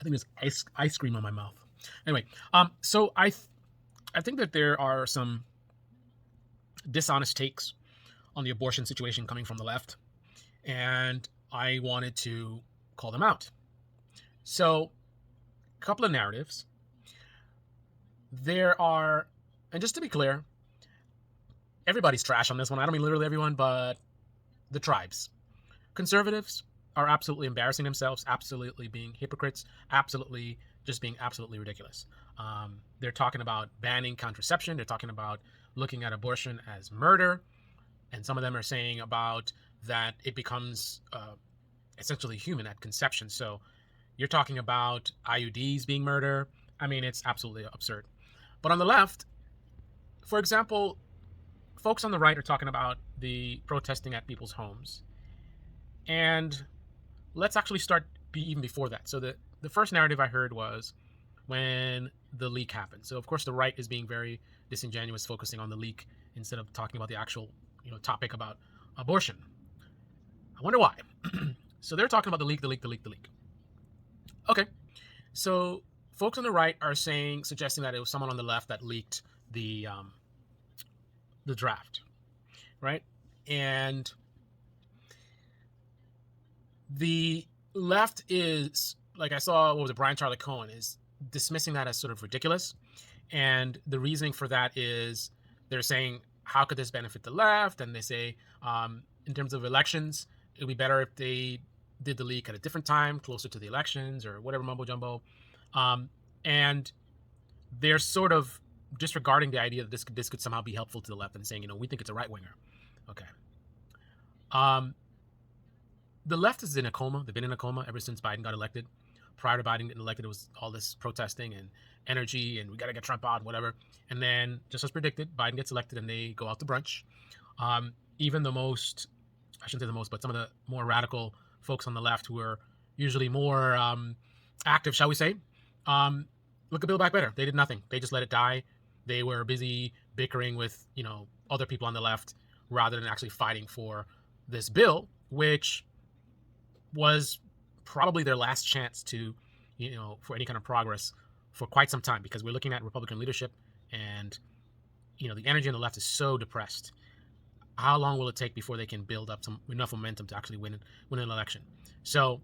think there's ice cream on my mouth. Anyway, so I think that there are some dishonest takes on the abortion situation coming from the left, and I wanted to call them out. So, a couple of narratives. There are, and just to be clear, everybody's trash on this one. I don't mean literally everyone, but the tribes. Conservatives are absolutely embarrassing themselves, absolutely being hypocrites, absolutely just being absolutely ridiculous. They're talking about banning contraception. They're talking about looking at abortion as murder. And some of them are saying about that it becomes essentially human at conception. So you're talking about IUDs being murder. I mean, it's absolutely absurd. But on the left, for example, folks on the right are talking about the protesting at people's homes. And let's actually start even before that. So the first narrative I heard was when the leak happened. So of course the right is being very disingenuous, focusing on the leak instead of talking about the actual topic about abortion. I wonder why. So they're talking about the leak. Okay, so folks on the right are suggesting that it was someone on the left that leaked the draft, right? And the left is, like I saw, what was it, Brian Charlie Cohen is dismissing that as sort of ridiculous. And the reasoning for that is they're saying, how could this benefit the left? And they say, in terms of elections, it would be better if they did the leak at a different time, closer to the elections or whatever mumbo jumbo. And they're sort of disregarding the idea that this could somehow be helpful to the left and saying, we think it's a right winger. Okay. The left is in a coma. They've been in a coma ever since Biden got elected. Prior to Biden getting elected, it was all this protesting and energy and we got to get Trump out and whatever. And then, just as predicted, Biden gets elected and they go out to brunch. Even the most, I shouldn't say the most, but some of the more radical folks on the left who are usually more active, shall we say, look at Build Back Better. They did nothing. They just let it die. They were busy bickering with, other people on the left rather than actually fighting for this bill, which was probably their last chance to, for any kind of progress for quite some time, because we're looking at Republican leadership and, the energy on the left is so depressed. How long will it take before they can build up enough momentum to actually win an election? So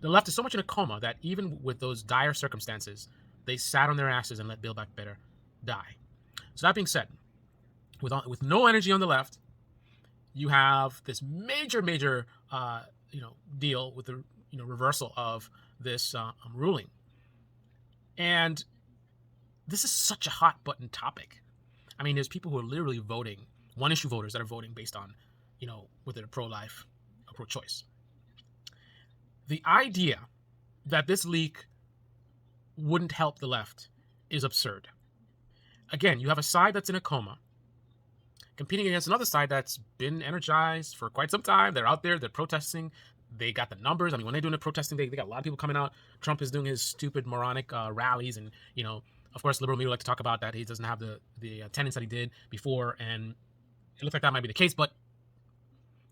the left is so much in a coma that even with those dire circumstances, they sat on their asses and let Build Back Better die. So that being said, with no energy on the left, you have this major deal with the reversal of this ruling, and this is such a hot button topic. I mean, there's people who are literally voting, one issue voters that are voting based on whether they're pro-life or pro-choice. The idea that this leak wouldn't help the left is absurd. Again, you have a side that's in a coma competing against another side that's been energized for quite some time. They're out there, they're protesting. They got the numbers. I mean, when they're doing the protesting, they got a lot of people coming out. Trump is doing his stupid moronic rallies. And, of course, liberal media like to talk about that. He doesn't have the attendance that he did before. And it looks like that might be the case, but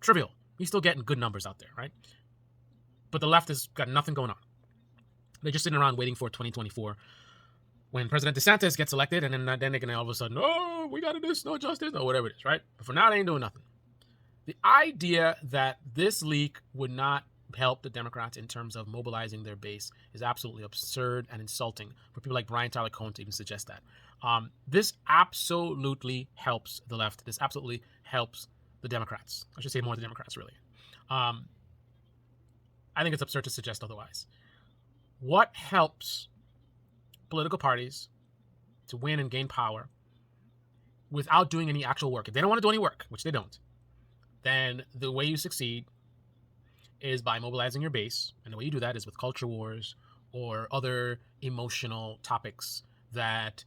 trivial. He's still getting good numbers out there, right? But the left has got nothing going on. They're just sitting around waiting for 2024 when President DeSantis gets elected, and then they're going to all of a sudden, oh, we got to do this, no justice, or whatever it is, right? But for now, they ain't doing nothing. The idea that this leak would not help the Democrats in terms of mobilizing their base is absolutely absurd and insulting for people like Brian Tyler Cohen to even suggest that. This absolutely helps the left. This absolutely helps the Democrats. I should say more the Democrats, really. I think it's absurd to suggest otherwise. What helps political parties to win and gain power without doing any actual work? If they don't want to do any work, which they don't, then the way you succeed is by mobilizing your base. And the way you do that is with culture wars or other emotional topics that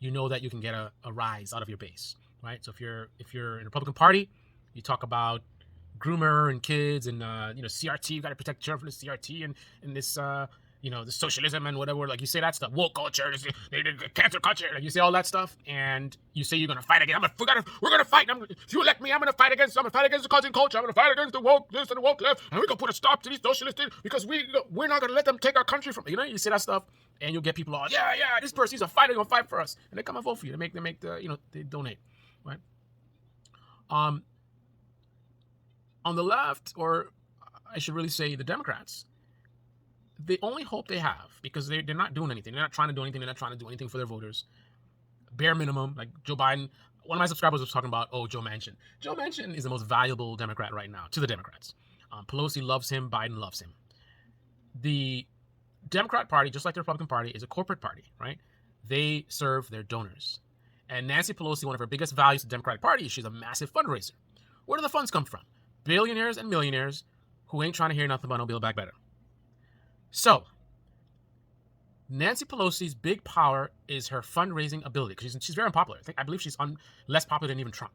that you can get a rise out of your base, right? So if you're in the Republican Party, you talk about groomer and kids and CRT. You got to protect children from the CRT and this the socialism and whatever, like you say that stuff, woke culture, cancer culture, like you say all that stuff, and you say you're gonna fight again. We're gonna fight. If you elect me, I'm gonna fight against the culture. I'm gonna fight against the woke this and the woke left, and we're gonna put a stop to these socialists because we're not gonna let them take our country from. You say that stuff, and you'll get people all, yeah, this person, he's a fighter, gonna fight for us, and they come and vote for you. They make the they donate, right? On the left, or I should really say the Democrats, the only hope they have, because they're not doing anything. They're not trying to do anything. They're not trying to do anything for their voters. Bare minimum, like Joe Biden. One of my subscribers was talking about, Joe Manchin. Joe Manchin is the most valuable Democrat right now to the Democrats. Pelosi loves him. Biden loves him. The Democrat Party, just like the Republican Party, is a corporate party, right? They serve their donors. And Nancy Pelosi, one of her biggest values of the Democratic Party, is she's a massive fundraiser. Where do the funds come from? Billionaires and millionaires who ain't trying to hear nothing about no Build Back Better. So, Nancy Pelosi's big power is her fundraising ability, because she's very unpopular. I believe she's less popular than even Trump,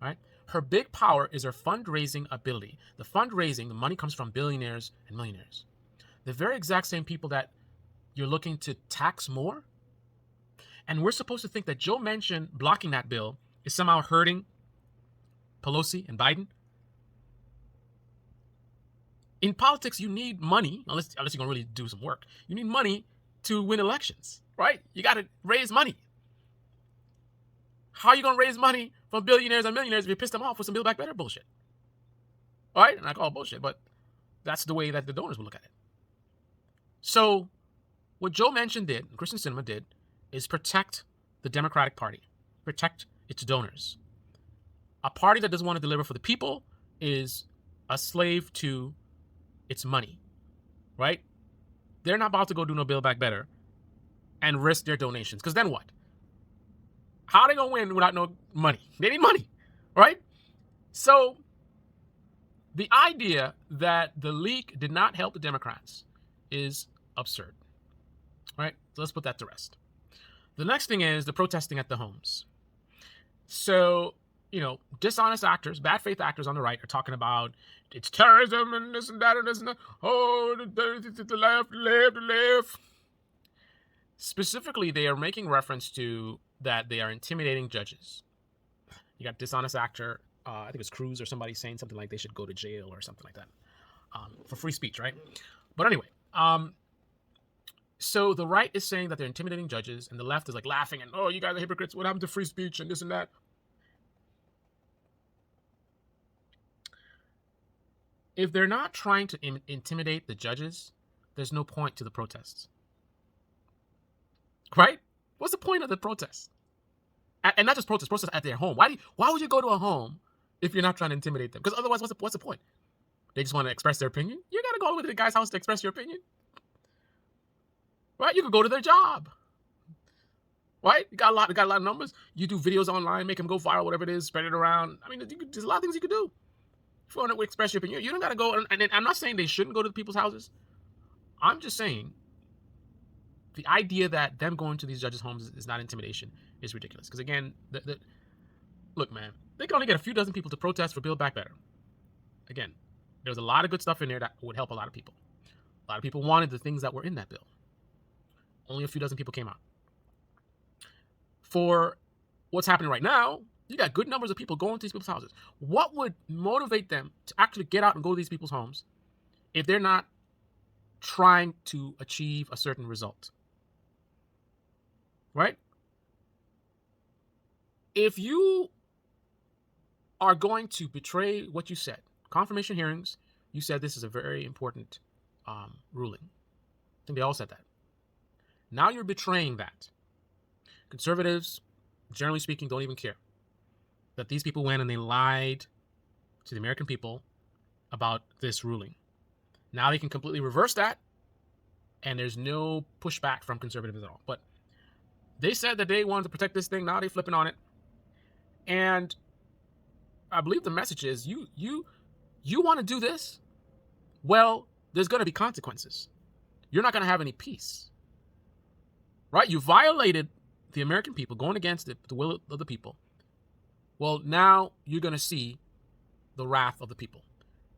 right? Her big power is her fundraising ability. The fundraising, the money comes from billionaires and millionaires. The very exact same people that you're looking to tax more. And we're supposed to think that Joe Manchin blocking that bill is somehow hurting Pelosi and Biden. In politics, you need money, unless you're going to really do some work. You need money to win elections, right? You got to raise money. How are you going to raise money from billionaires and millionaires if you piss them off with some Build Back Better bullshit? All right? And I call it bullshit, but that's the way that the donors will look at it. So what Joe Manchin did, and Kristen Sinema did, is protect the Democratic Party, protect its donors. A party that doesn't want to deliver for the people is a slave to its money, right? They're not about to go do no Build Back Better and risk their donations, because then what? How are they going to win without no money? They need money, right? So the idea that the leak did not help the Democrats is absurd, right? So let's put that to rest. The next thing is the protesting at the homes. So, dishonest actors, bad faith actors on the right are talking about it's terrorism and this and that and this and that. Oh, the left. Specifically, they are making reference to that they are intimidating judges. You got dishonest actor, I think it's Cruz or somebody saying something like they should go to jail or something like that for free speech, right? But anyway, so the right is saying that they're intimidating judges, and the left is like laughing and, you guys are hypocrites. What happened to free speech and this and that? If they're not trying to intimidate the judges, there's no point to the protests. Right? What's the point of the protests? And not just protests at their home. Why would you go to a home if you're not trying to intimidate them? Because otherwise, what's the point? They just want to express their opinion? You got to go to the guy's house to express your opinion. Right? You could go to their job. Right? You got a lot of numbers. You do videos online, make them go viral, whatever it is, spread it around. I mean, there's a lot of things you could do. If you want to express your opinion, you don't got to go. And I'm not saying they shouldn't go to the people's houses. I'm just saying the idea that them going to these judges' homes is not intimidation is ridiculous. Because again, look, man, they can only get a few dozen people to protest for Build Back Better. Again, there's a lot of good stuff in there that would help a lot of people. A lot of people wanted the things that were in that bill. Only a few dozen people came out. For what's happening right now, you got good numbers of people going to these people's houses. What would motivate them to actually get out and go to these people's homes if they're not trying to achieve a certain result? Right? If you are going to betray what you said, confirmation hearings, you said this is a very important ruling. I think they all said that. Now you're betraying that. Conservatives, generally speaking, don't even care that these people went and they lied to the American people about this ruling. Now they can completely reverse that, and there's no pushback from conservatives at all. But they said that they wanted to protect this thing. Now they're flipping on it. And I believe the message is you want to do this? Well, there's going to be consequences. You're not going to have any peace. Right? You violated the American people, going against the will of the people. Well, now you're going to see the wrath of the people.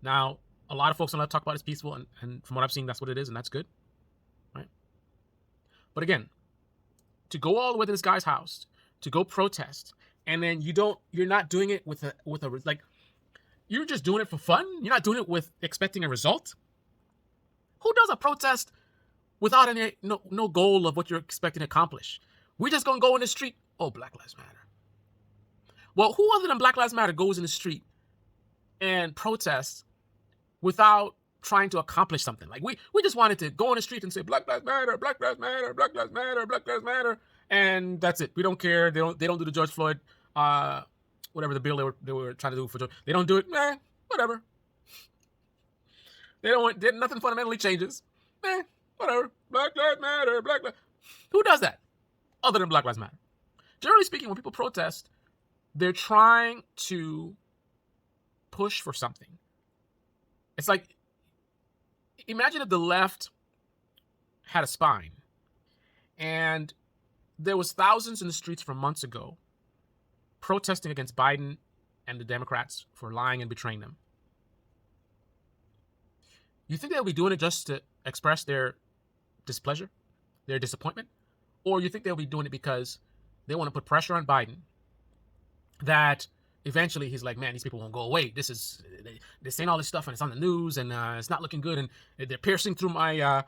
Now, a lot of folks on that talk about it's peaceful, and from what I've seen, that's what it is, and that's good. But again, to go all the way to this guy's house to go protest, and then you're not doing it with a like, you're just doing it for fun. You're not doing it with expecting a result. Who does a protest without any no goal of what you're expecting to accomplish? We're just gonna go in the street. Oh, Black Lives Matter. Well, who other than Black Lives Matter goes in the street and protests without trying to accomplish something? Like, we just wanted to go on the street and say Black Lives Matter, Black Lives Matter, Black Lives Matter, Black Lives Matter, and that's it. We don't care. They don't do the George Floyd, whatever the bill they were trying to do for George. They don't do it. Whatever. Nothing fundamentally changes. Whatever. Black Lives Matter, Black Lives. Who does that other than Black Lives Matter? Generally speaking, when people protest, they're trying to push for something. It's like, imagine if the left had a spine and there was thousands in the streets from months ago protesting against Biden and the Democrats for lying and betraying them. You think they'll be doing it just to express their displeasure, their disappointment? Or you think they'll be doing it because they want to put pressure on Biden that eventually he's like, man, these people won't go away. They're saying all this stuff and it's on the news and it's not looking good, and they're piercing through my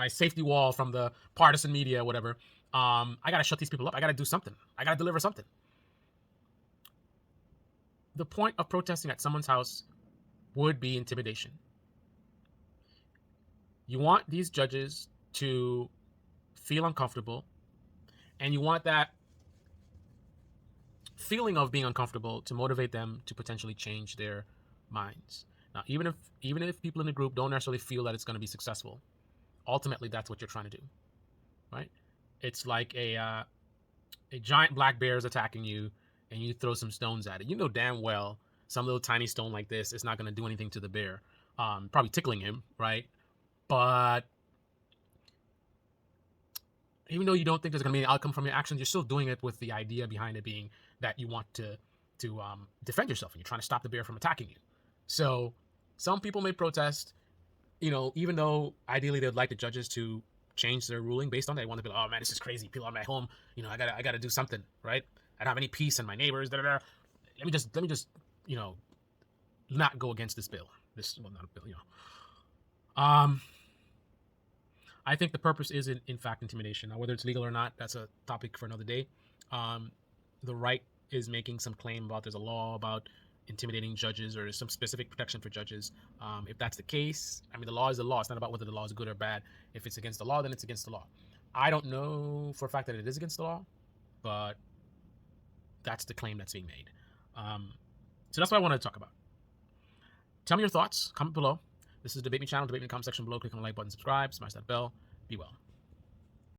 safety wall from the partisan media or whatever. I gotta shut these people up. I gotta do something. I gotta deliver something. The point of protesting at someone's house would be intimidation. You want these judges to feel uncomfortable, and you want that feeling of being uncomfortable to motivate them to potentially change their minds. Now, even if people in the group don't necessarily feel that it's going to be successful, ultimately that's what you're trying to do, right? It's like a giant black bear is attacking you, and you throw some stones at it. You know damn well some little tiny stone like this is not going to do anything to the bear. Probably tickling him, right? But even though you don't think there's going to be an outcome from your actions, you're still doing it with the idea behind it being that you want to defend yourself, and you're trying to stop the bear from attacking you. So some people may protest, even though ideally they'd like the judges to change their ruling based on that. They want to be like, oh man, this is crazy. People are at home. I gotta do something, right? I don't have any peace in my neighbors. Let me just not go against this bill. Not a bill, I think the purpose is in fact intimidation. Now, whether it's legal or not, that's a topic for another day. The right is making some claim about there's a law about intimidating judges, or there's some specific protection for judges. If that's the case, the law is the law. It's not about whether the law is good or bad. If it's against the law, then it's against the law. I don't know for a fact that it is against the law, but that's the claim that's being made. So that's what I wanted to talk about. Tell me your thoughts. Comment below. This is Debate Me channel. Debate Me in the comment section below. Click on the like button, subscribe, smash that bell. Be well.